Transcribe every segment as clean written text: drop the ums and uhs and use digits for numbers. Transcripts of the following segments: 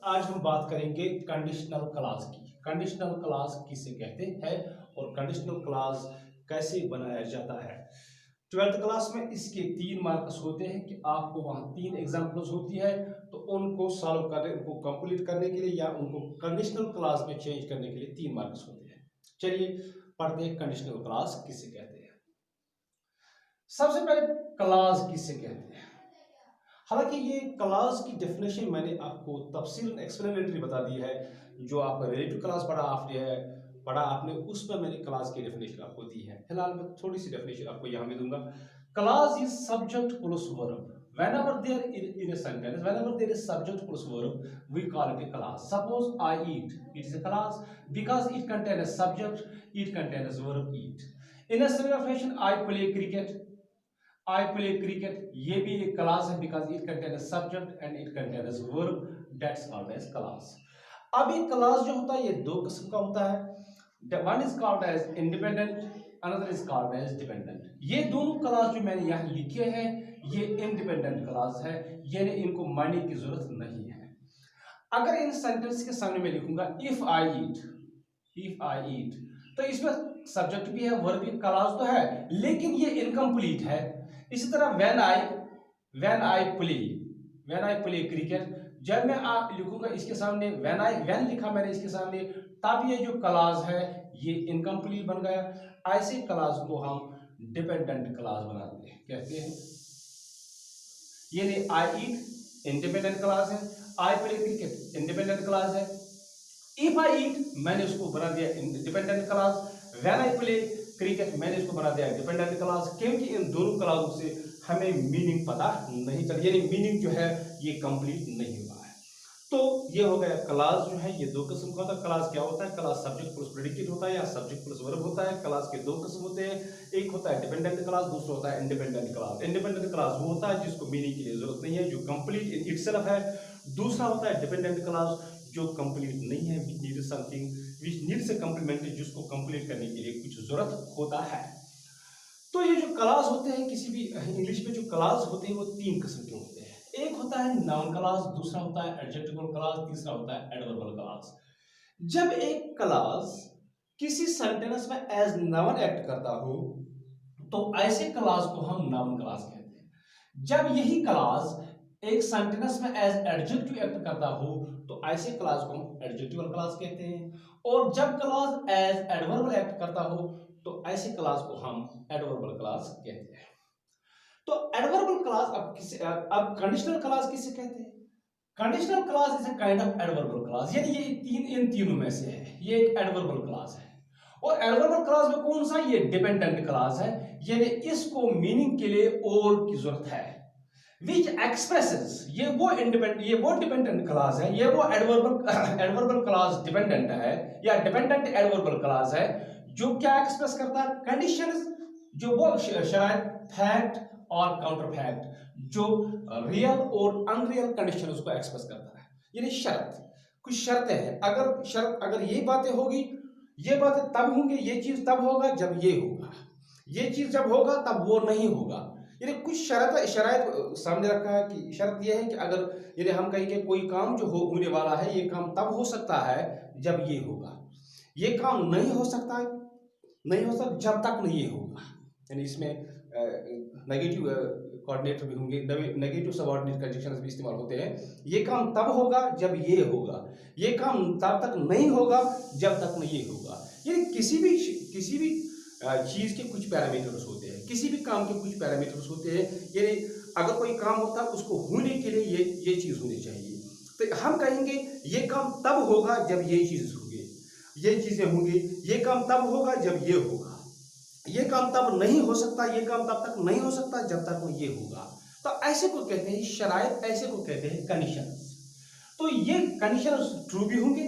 आज हम बात करेंगे कंडीशनल क्लॉज की। कंडीशनल क्लॉज किसे कहते हैं और कंडीशनल क्लॉज कैसे बनाया जाता है। 12th क्लास में इसके 3 मार्क्स होते हैं कि आपको वहां 3 एग्जांपल्स होती है, तो उनको सॉल्व करने, उनको कंप्लीट करने के लिए या उनको कंडीशनल क्लॉज में चेंज करने के लिए 3 मार्क्स होते हैं। चलिए पढ़ते हैं कंडीशनल क्लॉज किसे कहते हैं। सबसे पहले क्लॉज किसे कहते हैं। हालांकि ये क्लॉज की डेफिनेशन मैंने आपको तफसील एक्सप्लेनेटरी बता दी है, जो आपका रिलेटिव क्लॉज पढ़ा आपने, उसमें मैंने क्लॉज की डेफिनेशन आपको दी है। फिलहाल मैं थोड़ी सी डेफिनेशन आपको यहाँ में दूंगा। Clause is subject plus verb whenever there in a sentence, whenever there is subject plus verb, we call it a clause. Suppose I eat, it is a clause because it contains a subject, it contains verb eat. In a similar fashion, I play cricket, I play cricket, ये भी एक class है because it contains subject and it contains verb, that's called as class. अब ये class जो होता है ये दो किस्म का होता है। One is called as independent, another is called as dependent. ये दोनों क्लास जो मैंने यहाँ लिखे हैं ये इंडिपेंडेंट क्लास है, यानी इनको मानने की जरूरत नहीं है। अगर इन सेंटेंस के सामने मैं लिखूंगा इफ आई ईट, तो इसमें सब्जेक्ट भी है, वर्ब भी, क्लॉज तो है, लेकिन ये इनकम्प्लीट है। इसी तरह व्हेन आई प्ले क्रिकेट, जब मैं लिखूंगा इसके सामने व्हेन लिखा मैंने इसके सामने, तब ये जो क्लॉज है ये इनकम्प्लीट बन गया। ऐसे क्लॉज को हम डिपेंडेंट क्लॉज बनाते हैं, कहते हैं। ये आई ईट इंडिपेंडेंट क्लॉज है, I play cricket independent clause है। इफ आई ईट मैंने उसको बना दिया dependent clause, when I play cricket मैंने इसको बना दिया डिपेंडेंट क्लॉज, क्योंकि इन दोनों क्लॉजों से हमें मीनिंग पता नहीं चल, यानी मीनिंग जो है ये कंप्लीट नहीं हुआ है। तो ये हो गया क्लॉज जो है ये दो किस्म का होता है। क्लॉज क्या होता है? क्लॉज सब्जेक्ट प्लस प्रेडिकेट होता है या सब्जेक्ट प्लस वर्ब होता है। क्लॉज के दो किस्म होते हैं, एक होता है डिपेंडेंट क्लॉज, दूसरा होता है इंडिपेंडेंट क्लॉज। इंडिपेंडेंट क्लॉज वो होता है जिसको मीनिंग के लिए जरूरत नहीं है, जो कंप्लीट इन इटसेल्फ है। दूसरा होता है डिपेंडेंट क्लॉज जो कंप्लीट नहीं है, which need something, which needs a complement, जिसको कंप्लीट करने के लिए कुछ जरूरत होता है। तो ये जो क्लॉज होते हैं किसी भी इंग्लिश में जो क्लॉज होते हैं वो 3 किस्म के होते हैं। एक होता है नाउन क्लॉज, दूसरा होता है एडजेक्टिवल क्लॉज, तीसरा होता है एडवर्बल क्लॉज। जब एक क्लॉज किसी सेंटेंस में एज नाउन एक्ट करता हो तो ऐसे क्लॉज को हम नाउन क्लॉज कहते हैं। जब यही क्लॉज एक सेंटेंस में एज एडजेक्टिव एक्ट करता हो तो ऐसे क्लॉज को हम एडजेक्टिवल क्लॉज कहते हैं। और जब क्लॉज एज एडवर्बल एक्ट करता हो तो ऐसे क्लॉज को हम एडवर्बल क्लॉज कहते हैं। तो एडवर्बल क्लॉज अब कंडीशनल क्लॉज किसे कहते हैं? Conditional clause is a kind of adverbial clause, यानी ये इन तीनों में से है, ये एक एडवर्बल क्लॉज है। और एडवर्बल क्लॉज में कौन सा? ये डिपेंडेंट क्लॉज है, यानी इसको मीनिंग के लिए और की जरूरत है। विच एक्सप्रेसेस, ये वो डिपेंडेंट क्लॉज है, ये वो एडवर्बल क्लॉज डिपेंडेंट है या डिपेंडेंट एडवर्बल क्लॉज है जो क्या एक्सप्रेस करता है? कंडीशंस, जो वो शराइत, फैक्ट और काउंटर फैक्ट, जो रियल और अनरियल कंडीशन उसको एक्सप्रेस करता है। यानी शर्त, कुछ शर्तें हैं, अगर ये बातें होगी, ये बातें तब होंगी, ये चीज तब होगा जब ये होगा, ये चीज जब होगा तब वो नहीं होगा। यानी कुछ शराइत सामने रखा है कि शर्त यह है कि अगर यदि हम कहेंगे कोई काम जो होने वाला है, ये काम तब हो सकता है जब ये होगा, ये काम नहीं हो सकता जब तक नहीं ये होगा। यानी इसमें नेगेटिव कोऑर्डिनेटर भी होंगे, नेगेटिव सबऑर्डिनेट कंजंक्शंस भी इस्तेमाल होते हैं। ये काम तब होगा जब ये होगा, ये काम तब तक नहीं होगा जब तक नहीं ये होगा। यानी किसी भी चीज के कुछ पैरामीटर्स होते हैं, किसी भी काम के कुछ पैरामीटर्स होते हैं। यानी अगर कोई काम होता है उसको होने के लिए ये चीज होनी चाहिए, तो हम कहेंगे ये काम तब होगा जब ये चीज होगी, ये चीजें होंगी, ये काम तब होगा जब ये होगा, ये काम तब नहीं हो सकता, ये काम तब तक नहीं हो सकता जब तक वो ये होगा। तो ऐसे को कहते हैं शराइत, ऐसे को कहते हैं कंडीशंस। तो ये कंडीशंस ट्रू भी होंगे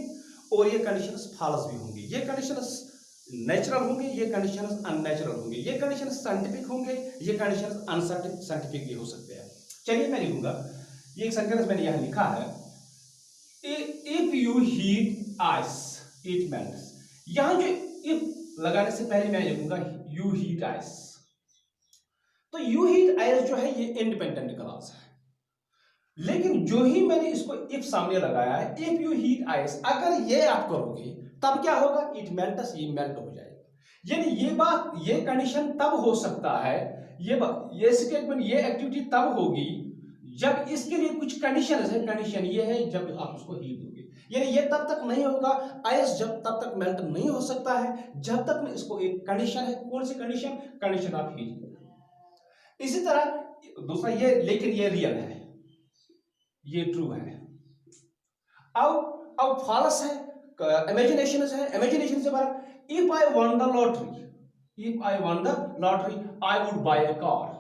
और ये कंडीशंस फॉल्स भी होंगे, ये कंडीशंस नेचुरल होंगे, ये कंडीशंस अननेचुरल होंगे, ये कंडीशंस साइंटिफिक होंगे, ये कंडीशंस अनसाइंटिफिक भी हो सकते हैं। चलिए मैं लिखूंगा, ये एक सेंटेंस मैंने यहां लिखा है, if you heat ice it melts. यहां जो इफ लगाने से पहले मैं लिखूंगा यू हीट आइस। तो यू हीट आइस जो है ये इंडिपेंडेंट क्लॉज है। लेकिन जो ही मैंने इसको इफ सामने लगाया है, इफ यू हीट आइस, अगर ये आप करोगे तब क्या होगा, इट मेल्ट्स, ये मेल्ट हो जाएगा। यानी ये बात, ये कंडीशन तब हो सकता है, ये स्टेटमेंट, ये एक्टिविटी तब होगी जब इसके लिए कुछ कंडीशन है। कंडीशन ये है जब आप उसको हीट दोगे। यानी ये तब तक नहीं होगा, आइस जब तब तक मेल्ट नहीं हो सकता है जब तक में इसको एक कंडीशन है। कौन सी कंडीशन, कंडीशन ऑफ हीट। इसी तरह दूसरा ये, लेकिन ये रियल है, ये ट्रू है। अब फॉल्स है, इमेजिनेशन है, इमेजिनेशन से बाहर। If I one the lottery, if I one the lottery I would buy a car.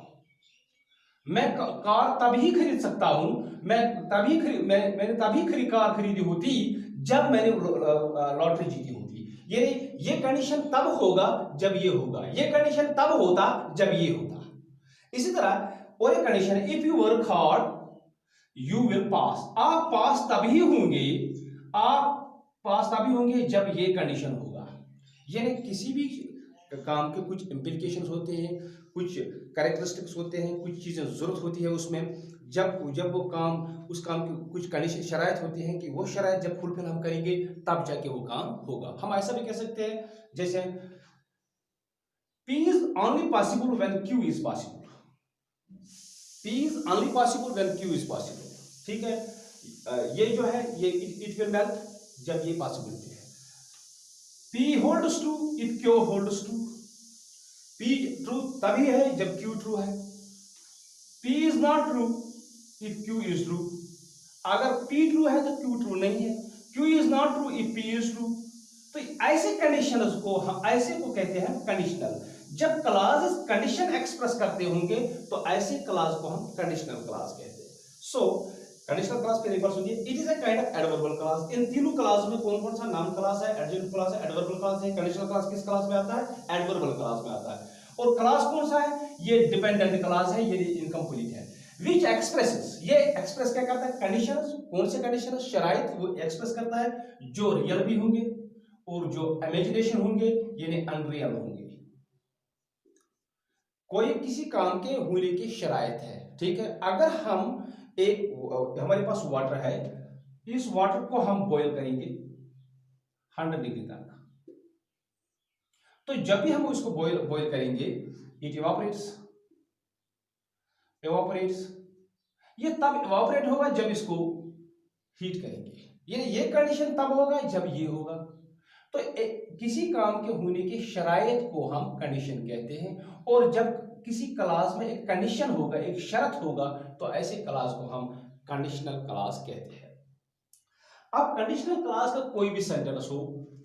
मैं कार तभी खरीद सकता हूं, मैंने तभी कार खरीदी होती जब मैंने लॉटरी जीती होती। ये कंडीशन तब होगा जब ये होगा, ये कंडीशन तब होता जब ये होता। इसी तरह और एक कंडीशन है, if you work hard you will pass. आप पास तभी होंगे, आप पास तभी होंगे जब ये कंडीशन होगा। यानी किसी भी काम के कुछ इंप्लीकेशंस होते हैं, कुछ कैरेक्टरिस्टिक्स होते हैं, कुछ चीजें जरूरत होती है उसमें, जब वो काम, उस काम की कुछ कंडीशन शराइत होती हैं कि वो शराइत जब फुलफिल हम करेंगे तब जाके वो काम होगा। हम ऐसा भी कह सकते हैं जैसे P is only possible when Q is possible, P is only possible when Q is possible। ठीक है, ये जो है ये इट विल मेल्ट जब ये पॉसिबिलिटी है। P holds true if Q holds true, P true तभी है जब Q ट्रू है। P is not true if Q is true, अगर P ट्रू है तो Q ट्रू नहीं है। Q is not true if P is true। तो ऐसे कंडीशंस को हम ऐसे को कहते हैं कंडीशनल। जब क्लॉज कंडीशन एक्सप्रेस करते होंगे तो ऐसे क्लॉज को हम कंडीशनल क्लॉज कहते हैं। सो कंडीशनल क्लॉज पे एक बार सुनिए, it is a kind of adverbial clause. इन तीनों क्लॉज में कौन कौन सा, नाउन क्लॉज है, एडजेक्टिव क्लॉज है, एडवर्बल क्लॉज है। कंडीशनल क्लॉज किस क्लॉज में आता है, एडवर्बल क्लॉज में आता है। और क्लॉज कौन सा है, ये डिपेंडेंट क्लॉज है, ये इनकम्प्लीट है। विच एक्सप्रेसेस, ये एक्सप्रेस क्या करता है, कंडीशंस। कौन से कंडीशन, शराइत, वो एक्सप्रेस करता है जो रियल भी होंगे और जो इमेजिनेशन होंगे यानी अनरियल होंगे। कोई किसी काम के होने की शराइत है, ठीक है। अगर हम हमारे पास वाटर है, इस वाटर को हम बॉईल करेंगे 100 डिग्री तक, तो जब भी हम उसको बॉईल करेंगे इट इवापोरेट्स, ये तब इवापोरेट होगा जब इसको हीट करेंगे। ये कंडीशन तब होगा जब ये होगा। तो किसी काम के होने की शराइत को हम कंडीशन कहते हैं। और जब किसी क्लास में एक कंडीशन होगा, एक शर्त होगा, तो ऐसे क्लास को हम कंडीशनल क्लास कहते हैं। अब कंडीशनल क्लास का कोई भी सेंटेंस हो,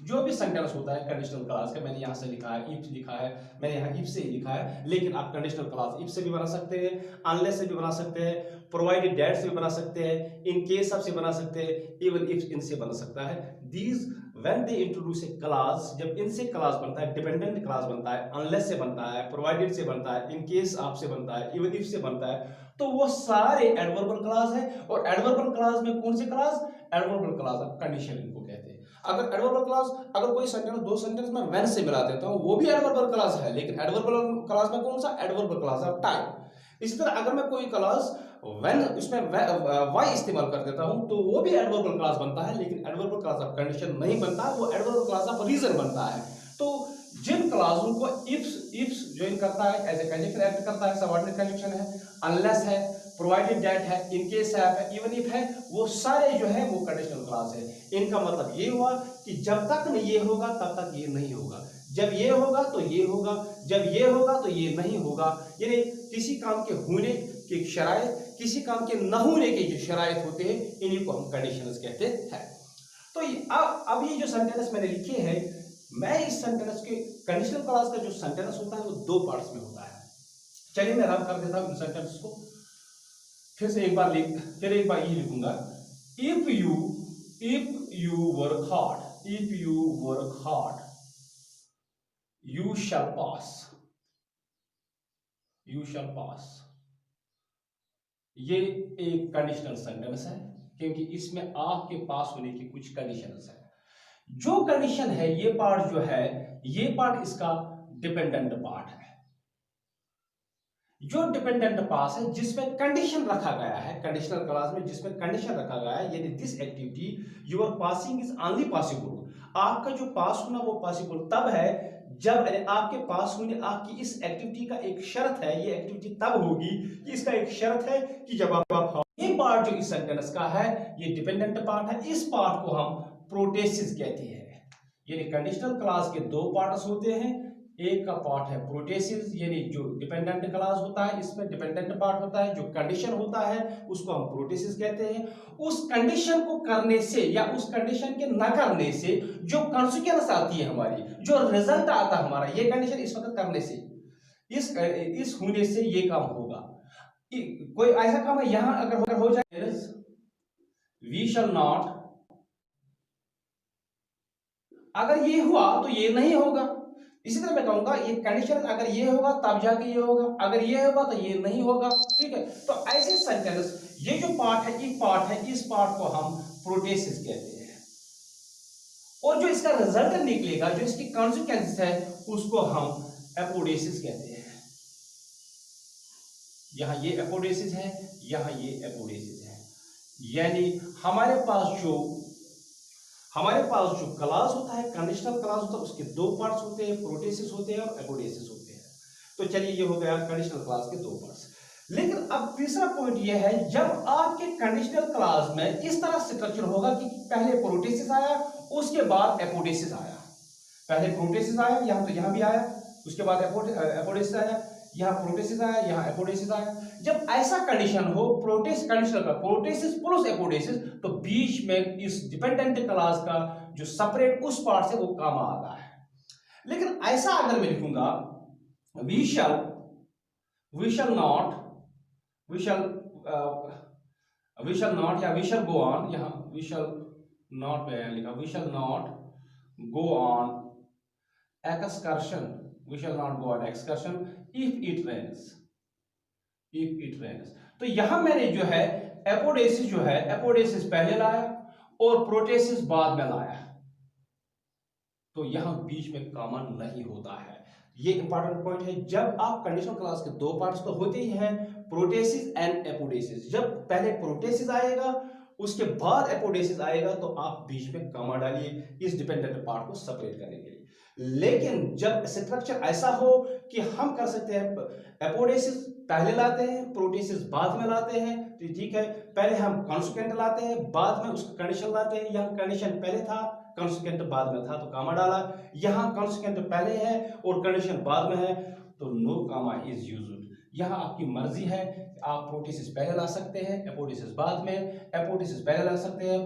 जो भी सेंटेंस होता है कंडीशनल क्लास का, मैंने यहां से लिखा है इफ लिखा है, मैंने यहां इफ से ही लिखा है, लेकिन आप कंडीशनल क्लास इफ से भी बना सकते हैं, अनलेस से भी बना सकते हैं, प्रोवाइडेड दैट से भी बना सकते हैं, इन केस ऑफ से बना सकते हैं, इवन इफ इनसे बन सकता है। These when they introduce A class, जब इनसे क्लास बनता है, डिपेंडेंट क्लास बनता है, अनलेस से बनता है, प्रोवाइडेड से बनता है, इन केस ऑफ से बनता है, इवन इफ से बनता है, तो वो सारे एडवर्बल क्लास है। और एडवर्बल क्लास में कौन से class, adverbial class of condition इनको कहते हैं। अगर एडवर्बल क्लास, अगर कोई सेंटेंस, दो सेंटेंस में व्हेन से मिला देता हूं, वो भी एडवर्बल क्लास है, लेकिन एडवर्बल क्लास में कौन सा, एडवर्बल क्लास ऑफ टाइम। इसी तरह अगर मैं कोई क्लास व्हेन उसमें वाई इस्तेमाल कर देता हूं, तो वो भी एडवर्बल क्लास बनता है, लेकिन एडवर्बल क्लास ऑफ कंडीशन नहीं बनता, वो एडवर्बल क्लास ऑफ रीजन बनता है। तो जिन क्लासों को इफ्स ज्वाइन करता है, एज ए कंजंक्शन एक्ट करता है, सबऑर्डिनेट कंजंक्शन है, अनलेस है, प्रोवाइडेड दैट है, इन केस है, इवन इफ है, वो सारे जो है वो कंडीशनल क्लास है। इनका मतलब ये हुआ कि जब तक ये होगा तब तक ये नहीं होगा, जब ये होगा तो ये होगा, जब ये होगा तो ये नहीं होगा। यानी किसी काम के होने की शराइत, किसी काम के न होने के जो शराइत होते हैं, इन्हीं को हम कंडीशंस कहते हैं। तो अब ये जो सेंटेंस मैंने लिखे हैं, मैं इस सेंटेंस के कंडीशनल क्लास का जो सेंटेंस होता है वो दो पार्ट्स में होता है। चलिए मैं रब कर देता हूं इन सेंटेंस को, फिर से एक बार ये लिखूंगा, if you work hard, if you work hard you shall pass, you shall pass। ये एक कंडीशनल सेंटेंस है क्योंकि इसमें आपके पास होने की कुछ कंडीशंस है। जो कंडीशन है, ये पार्ट जो है, ये पार्ट इसका डिपेंडेंट पार्ट है। जो डिपेंडेंट पास है जिसमें कंडीशन रखा गया है, कंडीशनल क्लॉज में जिसमें कंडीशन रखा गया है, यानी this activity your passing is only possible, आपका जो पास होना वो पॉसिबल तब है जब आपके पास होने आपकी इस एक्टिविटी का एक शर्त है, ये एक्टिविटी तब होगी कि इसका एक शर्त है कि जब आप ये पार्ट जो इस सेंटेंस का है ये डिपेंडेंट पार्ट है, इस पार्ट को हम प्रोटेसिस कहते हैं। यानी कंडीशनल क्लॉज के दो पार्ट्स होते हैं, एक का पार्ट है प्रोटेसिस यानी जो डिपेंडेंट क्लॉज होता है इसमें डिपेंडेंट पार्ट होता है, जो कंडीशन होता है उसको हम प्रोटेसिस कहते हैं। उस कंडीशन को करने से या उस कंडीशन के न करने से जो कॉन्सिक्वेंस आती है हमारी, जो रिजल्ट आता है हमारा, ये कंडीशन इस वक्त करने से इस होने से ये काम होगा। कोई ऐसा काम है यहां अगर हो जाए वी शैल नॉट, अगर ये हुआ तो ये नहीं होगा। इसी तरह मैं कहूंगा ये कंडीशन अगर ये होगा तब जाके ये होगा, अगर ये होगा तो ये नहीं होगा। ठीक है, तो ऐसे सेंटेंस ये जो पार्ट है एक पार्ट है, इस पार्ट को हम प्रोटेसिस कहते हैं, और जो इसका रिजल्ट निकलेगा जो इसकी कॉन्सिक्वेंस है उसको हम एपोडेसिस कहते हैं। यहां ये एपोडेसिस है, यहां ये एपोडेसिस है, यानी हमारे पास जो क्लॉज होता है कंडीशनल क्लॉज होता है उसके दो पार्ट्स होते हैं, प्रोटेसिस होते हैं और एपोडेसिस होते हैं। तो चलिए ये हो गया कंडीशनल क्लॉज के दो पार्ट्स। लेकिन अब तीसरा पॉइंट ये है जब आपके कंडीशनल क्लॉज में इस तरह स्ट्रक्चर होगा कि पहले प्रोटेसिस आया उसके बाद एपोडेसिस आया, पहले प्रोटेसिस आया यहां तो यहां भी आया, उसके बाद एपोडेसिस आया, यहां प्रोटेसिस आया, यहां एपोडेसिस आया। जब ऐसा कंडीशन हो कंडीशनल का प्रोटेसिस प्लस एपोडेसिस, तो बीच में इस डिपेंडेंट क्लॉज का जो सेपरेट उस पार्ट से वो काम आता है। लेकिन ऐसा अगर मैं लिखूंगा वी शैल नॉट या वी शैल गो ऑन, यहां वी शैल नॉट में लिखा we shall not go on excursion, we shall not go on excursion if it rains, तो यहां मैंने जो है एपोडेसिस पहले लाया और प्रोटेसिस बाद में लाया, तो यहां बीच में कॉमन नहीं होता है। ये इंपॉर्टेंट पॉइंट है। जब आप कंडीशनल क्लॉज के दो पार्ट्स तो होते ही हैं प्रोटेसिस एंड एपोडेसिस, जब पहले प्रोटेसिस आएगा उसके बाद एपोडेसिस आएगा तो आप बीच में कॉमा डालिए इस डिपेंडेंट पार्ट को सेपरेट करने के लिए। लेकिन जब स्ट्रक्चर ऐसा हो कि हम कर सकते हैं एपोडेसिस पहले लाते हैं प्रोटेसिस बाद में लाते हैं, तो ठीक है, पहले हम कॉन्सिक्वेंट लाते हैं बाद में उसका कंडीशन लाते हैं। यहाँ कंडीशन पहले था कॉन्सिक्वेंट बाद में था तो कामा डाला, यहाँ कॉन्सिक्वेंट पहले है और कंडीशन बाद में है तो नो कामा इज यूज्ड। यहाँ आपकी मर्जी है, आप प्रोटेसिस पहले ला सकते हैं एपोडेसिस बाद में, एपोडेसिस पहले ला सकते हैं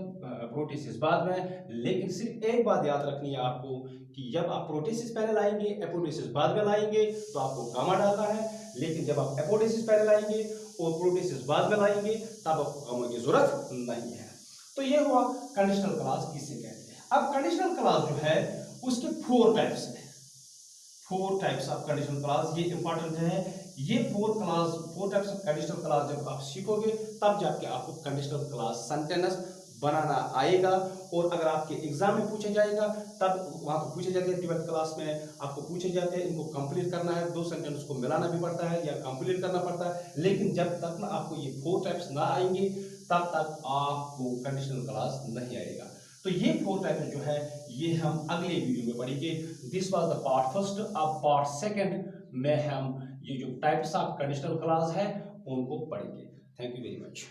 प्रोटेसिस बाद में। लेकिन सिर्फ एक बात याद रखनी है आपको कि जब आप प्रोटेसिस पहले लाएंगे एपोडेसिस बाद में लाएंगे तो आपको कामा डालना है, लेकिन जब आप एपोडेसिस पहले लाएंगे और प्रोटेसिस बाद में लाएंगे तब आपको कामा की जरूरत नहीं है। तो ये हुआ कंडीशनल क्लॉज किसे कहते हैं। अब कंडीशनल क्लॉज जो है उसके फोर टाइप्स हैं, four types of conditional clause, ये इंपॉर्टेंट है। ये four types of conditional clause जब आप सीखोगे तब जाके आपको कंडीशनल क्लॉज सेंटेंस बनाना आएगा। और अगर आपके एग्जाम में पूछा जाएगा तब वहां पर पूछे जाते हैं, 12th क्लास में आपको पूछे जाते हैं, इनको कंप्लीट करना है, दो सेंटेंस को मिलाना भी पड़ता है या कंप्लीट करना पड़ता है। लेकिन जब तक ना आपको ये फोर टाइप्स ना आएंगे तब तक आपको कंडीशनल क्लॉज नहीं आएगा। तो ये फोर टाइप्स जो है ये हम अगले वीडियो में पढ़ेंगे। This was the part first. अब पार्ट सेकंड में हम ये जो टाइप्स ऑफ कंडीशनल क्लॉज है उनको पढ़ेंगे। Thank you very much.